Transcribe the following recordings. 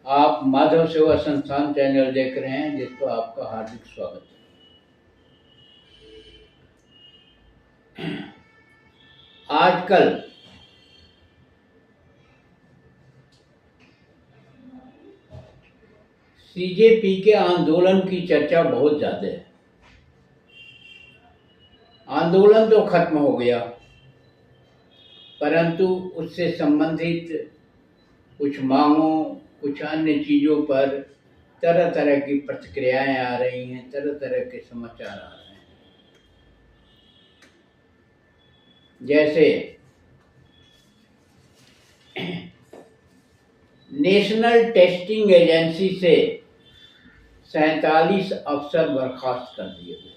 आप माधव सेवा संस्थान चैनल देख रहे हैं, जिस पर आपका हार्दिक स्वागत है। आजकल सीजेपी के आंदोलन की चर्चा बहुत ज्यादा है। आंदोलन तो खत्म हो गया, परंतु उससे संबंधित कुछ मांगों, कुछ अन्य चीजों पर तरह तरह की प्रतिक्रियाएं आ रही हैं, तरह तरह के समाचार आ रहे हैं। जैसे नेशनल टेस्टिंग एजेंसी से 47 अफसर बर्खास्त कर दिए गए।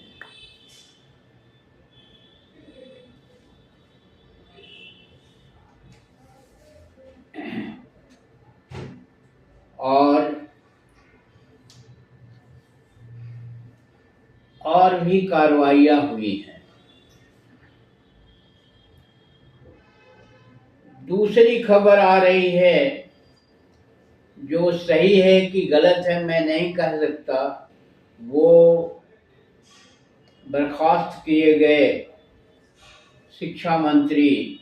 और भी कार्रवाइयां हुई हैं। दूसरी खबर आ रही है, जो सही है कि गलत है मैं नहीं कह सकता, वो बर्खास्त किए गए शिक्षा मंत्री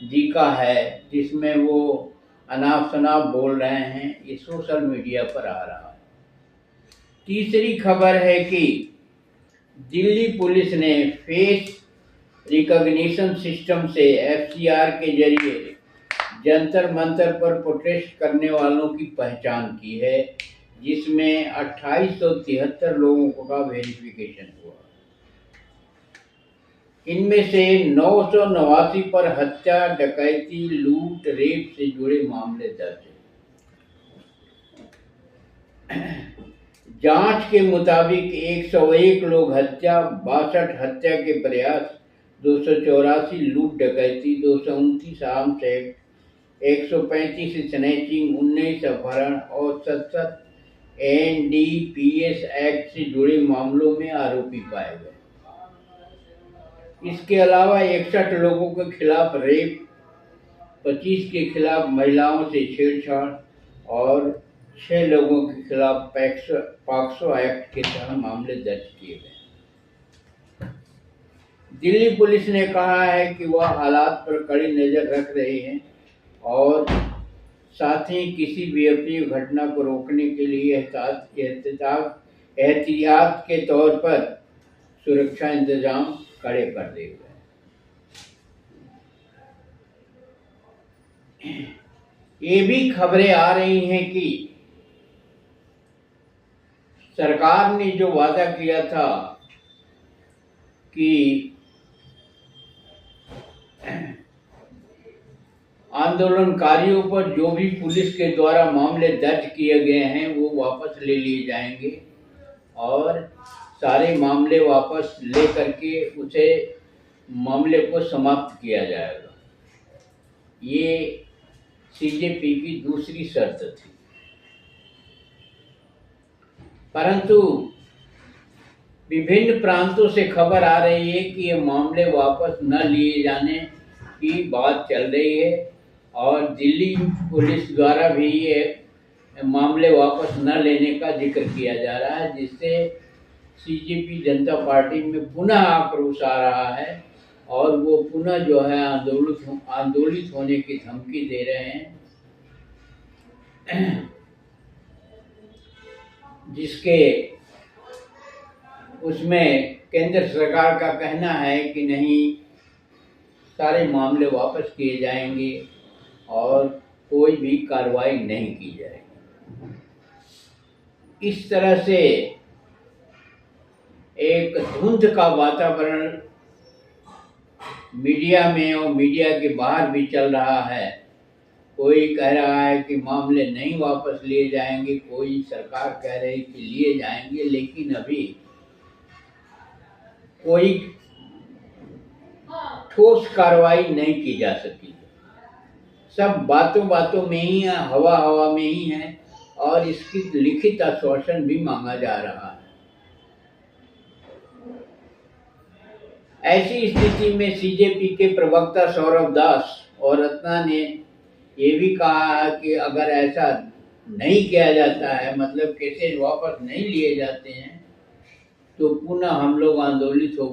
जी का है, जिसमें वो अनाप शनाप बोल रहे हैं। ये सोशल मीडिया पर आ रहा है। तीसरी खबर है कि दिल्ली पुलिस ने फेस रिकॉग्निशन सिस्टम से FCR के जरिए जंतर मंतर पर प्रोटेस्ट करने वालों की पहचान की है, जिसमें 2873 लोगों का वेरिफिकेशन हुआ। इनमें से 989 पर हत्या, डकैती, लूट, रेप से जुड़े मामले दर्ज हैं। जांच के मुताबिक 101 लोग हत्या, 62 हत्या के प्रयास, 284 लूट डकैती, 229 आर्म्स एक्ट, 135 स्नैचिंग, 19 अपहरण और 67 NDPS एक्ट से जुड़े मामलों में आरोपी पाए गए। इसके अलावा 61 लोगों के खिलाफ रेप, 25 के खिलाफ महिलाओं से छेड़छाड़ और 6 लोगों के खिलाफ पॉक्सो एक्ट के तहत मामले दर्ज किए गए। दिल्ली पुलिस ने कहा है कि वह हालात पर कड़ी नजर रख रही है और साथ ही किसी भी अप्रिय घटना को रोकने के लिए एहतियात के तौर पर सुरक्षा इंतजाम कड़े कर दिए गए। ये भी खबरें आ रही हैं कि सरकार ने जो वादा किया था कि आंदोलनकारियों पर जो भी पुलिस के द्वारा मामले दर्ज किए गए हैं वो वापस ले लिए जाएंगे और सारे मामले वापस ले करके उसे मामले को समाप्त किया जाएगा। ये CJP की दूसरी शर्त थी, परंतु विभिन्न प्रांतों से खबर आ रही है कि ये मामले वापस न लिए जाने की बात चल रही है और दिल्ली पुलिस द्वारा भी ये मामले वापस न लेने का जिक्र किया जा रहा है, जिससे CJP जनता पार्टी में पुनः आक्रोश आ रहा है और वो पुनः जो है आंदोलित होने की धमकी दे रहे हैं, जिसके उसमें केंद्र सरकार का कहना है कि नहीं, सारे मामले वापस किए जाएंगे और कोई भी कार्रवाई नहीं की जाएगी। इस तरह से एक धुंध का वातावरण मीडिया में और मीडिया के बाहर भी चल रहा है। कोई कह रहा है कि मामले नहीं वापस लिए जाएंगे, कोई सरकार कह रही है कि लिए जाएंगे, लेकिन अभी कोई ठोस कार्रवाई नहीं की जा सकी। सब बातों बातों में ही है, हवा हवा में ही है और इसकी लिखित आश्वासन भी मांगा जा रहा है। ऐसी स्थिति में CJP के प्रवक्ता सौरभ दास और रत्ना ने ये भी कहा है कि अगर ऐसा नहीं किया जाता है, मतलब केसेस वापस नहीं लिए जाते हैं, तो पुनः हम लोग आंदोलित हो,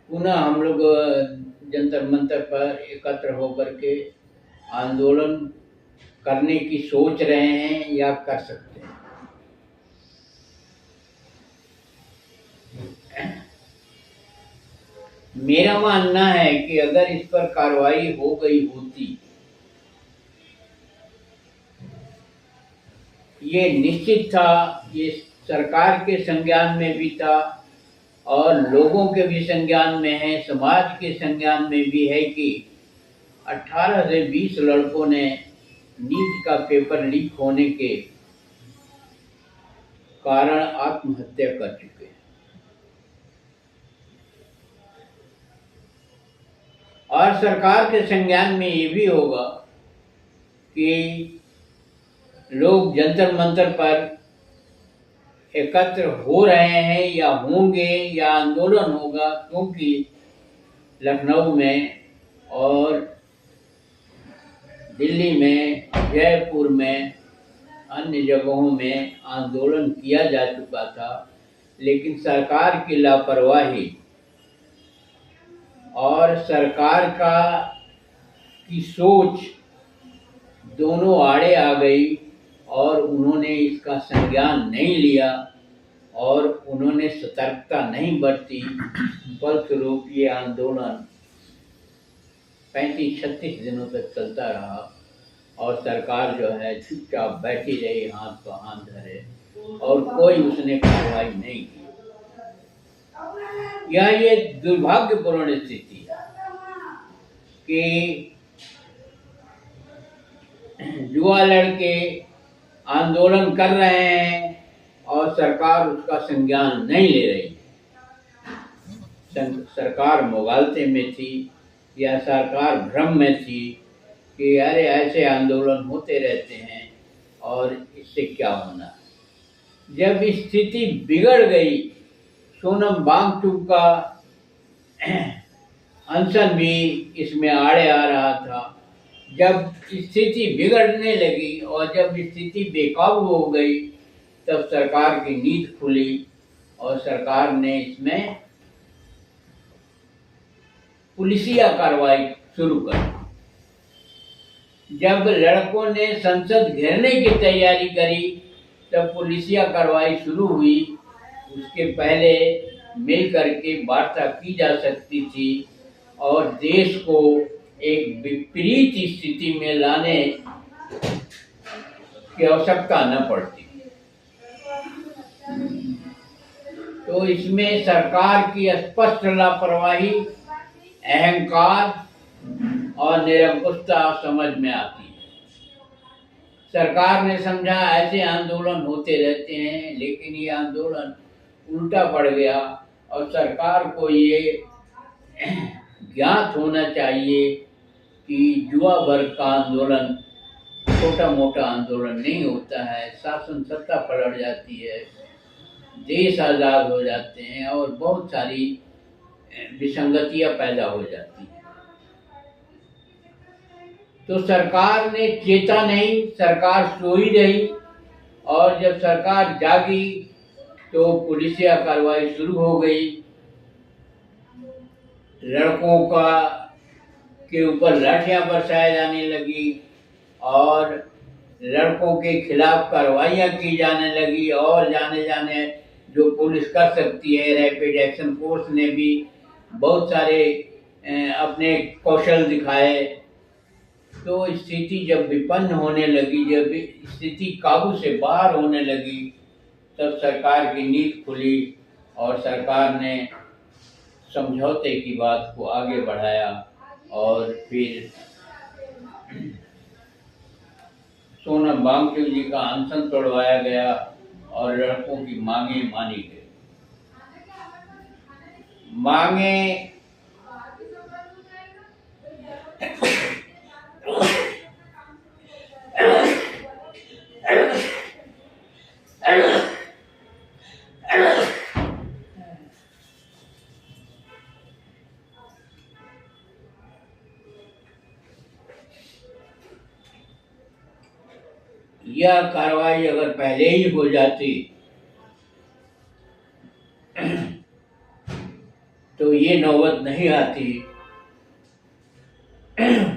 पुनः हम लोग जंतर मंतर पर एकत्र होकर के आंदोलन करने की सोच रहे हैं या कर सकते हैं। मेरा मानना है कि अगर इस पर कार्रवाई हो गई होती, ये निश्चित था, ये सरकार के संज्ञान में भी था और लोगों के भी संज्ञान में है, समाज के संज्ञान में भी है कि 18 से 20 लड़कों ने नीट का पेपर लीक होने के कारण आत्महत्या कर चुके हैं। और सरकार के संज्ञान में ये भी होगा कि लोग जंतर मंतर पर एकत्र हो रहे हैं या होंगे या आंदोलन होगा, क्योंकि लखनऊ में और दिल्ली में, जयपुर में, अन्य जगहों में आंदोलन किया जा चुका था, लेकिन सरकार की लापरवाही और सरकार की सोच दोनों आड़े आ गई और उन्होंने इसका संज्ञान नहीं लिया और उन्होंने सतर्कता नहीं बरती। फलस्वरूप ये आंदोलन 35-36 दिनों तक चलता रहा और सरकार जो है चुपचाप बैठी रही, हाथ पर हाथ धरे, और कोई उसने कार्रवाई नहीं की। ये दुर्भाग्यपूर्ण स्थिति है कि युवा लड़के आंदोलन कर रहे हैं और सरकार उसका संज्ञान नहीं ले रही। सरकार मुगालते में थी या सरकार भ्रम में थी कि अरे ऐसे आंदोलन होते रहते हैं और इससे क्या होना। जब स्थिति बिगड़ गई, सोनम वांगचुक का अनशन भी इसमें आड़े आ रहा था। जब स्थिति बिगड़ने लगी और जब स्थिति बेकाबू हो गई, तब सरकार की नींद खुली और सरकार ने इसमें पुलिसिया कार्रवाई शुरू कर दी। जब लड़कों ने संसद घेरने की तैयारी करी, तब पुलिसिया कार्रवाई शुरू हुई। उसके पहले मिल करके वार्ता की जा सकती थी और देश को एक विपरीत स्थिति में लाने की आवश्यकता न पड़ती। तो इसमें सरकार की स्पष्ट लापरवाही, अहंकार और निरंकुशता समझ में आती है। सरकार ने समझा ऐसे आंदोलन होते रहते हैं, लेकिन ये आंदोलन उल्टा पड़ गया और सरकार को ये ज्ञात होना चाहिए कि युवा वर्ग का आंदोलन छोटा मोटा आंदोलन नहीं होता है। शासन सत्ता पलट जाती है, देश आज़ाद हो जाते हैं और बहुत सारी विसंगतियां पैदा हो जाती हैं। तो सरकार ने चेता नहीं, सरकार सोई रही और जब सरकार जागी तो पुलिसिया कार्रवाई शुरू हो गई। लड़कों के ऊपर लाठियां बरसाई जाने लगी और लड़कों के खिलाफ कार्रवाइयां की जाने लगी और जाने जो पुलिस कर सकती है, रैपिड एक्शन फोर्स ने भी बहुत सारे अपने कौशल दिखाए। तो स्थिति जब विपन्न होने लगी, जब स्थिति काबू से बाहर होने लगी, तब सरकार की नींद खुली और सरकार ने समझौते की बात को आगे बढ़ाया और फिर सोनम वांगचुक जी का अनशन तोड़वाया गया और लड़कों की मांगे मानी गई। मांगे यह कार्रवाई अगर पहले ही हो जाती तो ये नौबत नहीं आती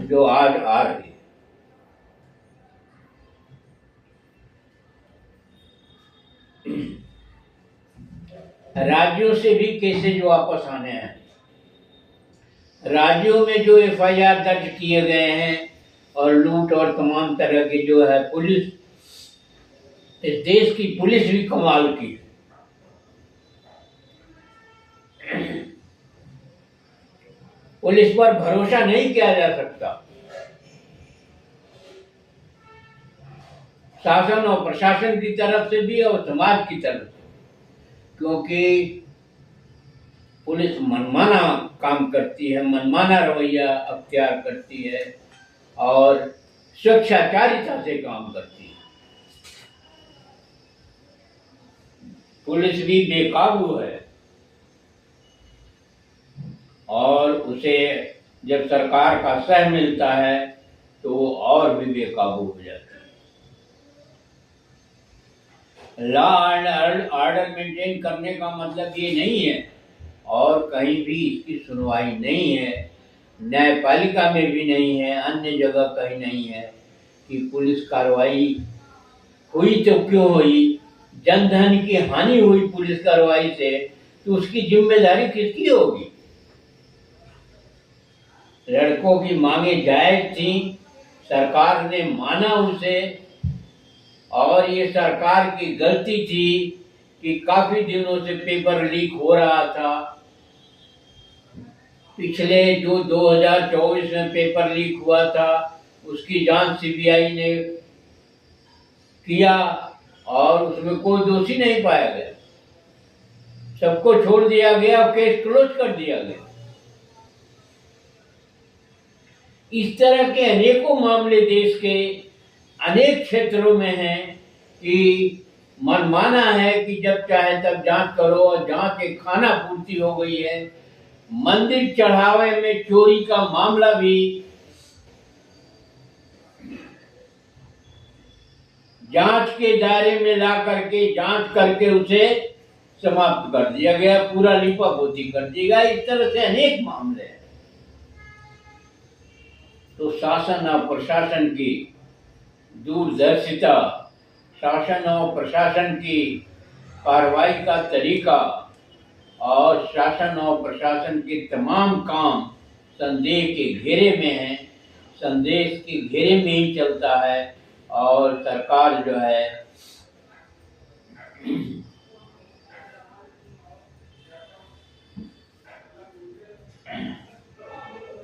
जो आज आ रही है। राज्यों से भी केसेज वापस आने हैं। राज्यों में जो एफआईआर दर्ज किए गए हैं और लूट और तमाम तरह की जो है पुलिस, इस देश की पुलिस भी कमाल की है। पुलिस पर भरोसा नहीं किया जा सकता। शासन और प्रशासन की तरफ से भी और समाज की तरफ से, क्योंकि पुलिस मनमाना काम करती है, मनमाना रवैया अख्तियार करती है और स्वेच्छाचारिता से काम करती है। पुलिस भी बेकाबू है और उसे जब सरकार का सह मिलता है तो वो और भी बेकाबू हो जाता है। लॉ एंड ऑर्डर मेंटेन करने का मतलब ये नहीं है, और कहीं भी इसकी सुनवाई नहीं है, न्यायपालिका में भी नहीं है, अन्य जगह कहीं नहीं है कि पुलिस कार्रवाई हुई तो क्यों हुई, जनधन की हानि हुई पुलिस कार्रवाई से, तो उसकी जिम्मेदारी किसकी होगी? लड़कों की मांगे जायज थी, सरकार ने माना उसे, और ये सरकार की गलती थी कि काफी दिनों से पेपर लीक हो रहा था। पिछले जो 2024 में पेपर लीक हुआ था उसकी जांच सीबीआई ने किया और उसमें कोई दोषी नहीं पाया गया, सबको छोड़ दिया गया, केस क्लोज कर दिया गया। इस तरह के अनेकों मामले देश के अनेक क्षेत्रों में हैं कि मनमाना है कि जब चाहे तब जांच करो, और जांच एक खाना पूर्ति हो गई है। मंदिर चढ़ावे में चोरी का मामला भी जांच के दायरे में ला करके जांच करके उसे समाप्त कर दिया गया, पूरा लिपापोती कर दिया गया। इस तरह से अनेक मामले हैं। तो शासन और प्रशासन की दूरदर्शिता, शासन और प्रशासन की कार्रवाई का तरीका और शासन और प्रशासन के तमाम काम संदेह के घेरे में है, संदेश के घेरे में ही चलता है। और सरकार जो है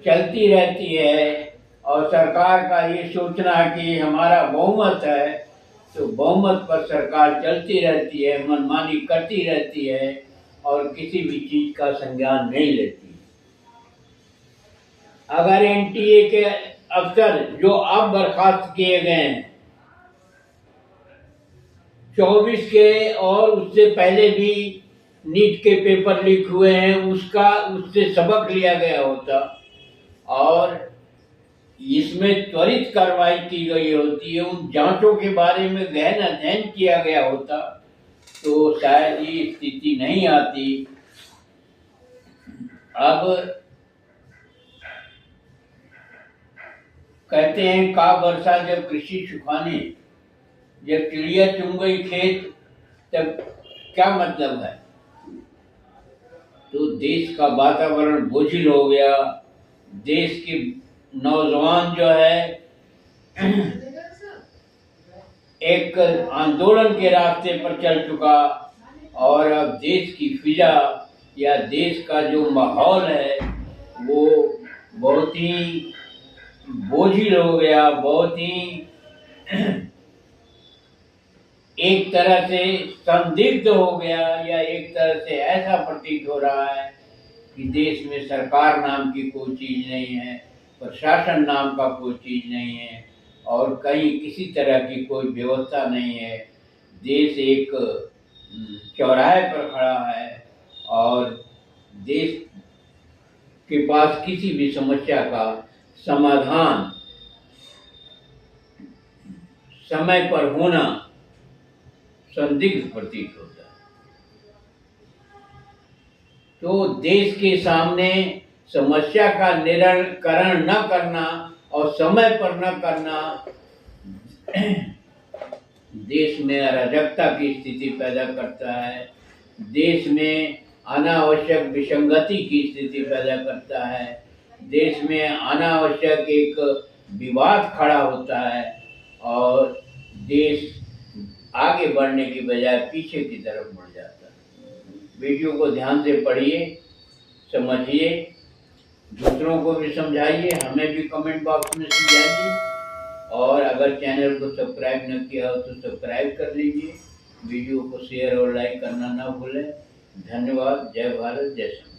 चलती रहती है, और सरकार का ये सोचना कि हमारा बहुमत है, तो बहुमत पर सरकार चलती रहती है, मनमानी करती रहती है और किसी भी चीज का संज्ञान नहीं लेती। अगर एनटीए के अफसर जो अब बर्खास्त किए गए हैं, 24 के और उससे पहले भी नीट के पेपर लीक हुए हैं, उससे सबक लिया गया होता और इसमें त्वरित कार्रवाई की गई होती है, उन जांचों के बारे में गहन अध्ययन किया गया होता, तो शायद ये स्थिति नहीं आती। अब कहते हैं का वर्षा जब कृषि सुखाने, जब चिड़िया चुन गई खेत, तब क्या मतलब है? तो देश का वातावरण बोझिल हो गया, देश के नौजवान जो है एक आंदोलन के रास्ते पर चल चुका, और अब देश की फिजा या देश का जो माहौल है वो बहुत ही बोझिल हो गया, बहुत ही एक तरह से संदिग्ध हो गया, या एक तरह से ऐसा प्रतीत हो रहा है कि देश में सरकार नाम की कोई चीज नहीं है, प्रशासन नाम का कोई चीज नहीं है, और कहीं किसी तरह की कोई व्यवस्था नहीं है। देश एक चौराहे पर खड़ा है और देश के पास किसी भी समस्या का समाधान समय पर होना संदिग्ध प्रतीत होता है। तो देश के सामने समस्या का निराकरण न करना और समय पर न करना देश में अराजकता की स्थिति पैदा करता है, देश में अनावश्यक विसंगति की स्थिति पैदा करता है, देश में अनावश्यक एक विवाद खड़ा होता है और देश आगे बढ़ने की बजाय पीछे की तरफ मुड़ जाता है। वीडियो को ध्यान से पढ़िए, समझिए, दूसरों को भी समझाइए, हमें भी कमेंट बॉक्स में समझाइए और अगर चैनल को सब्सक्राइब न किया हो तो सब्सक्राइब कर लीजिए। वीडियो को शेयर और लाइक करना ना भूलें। धन्यवाद। जय भारत, जय संविधान।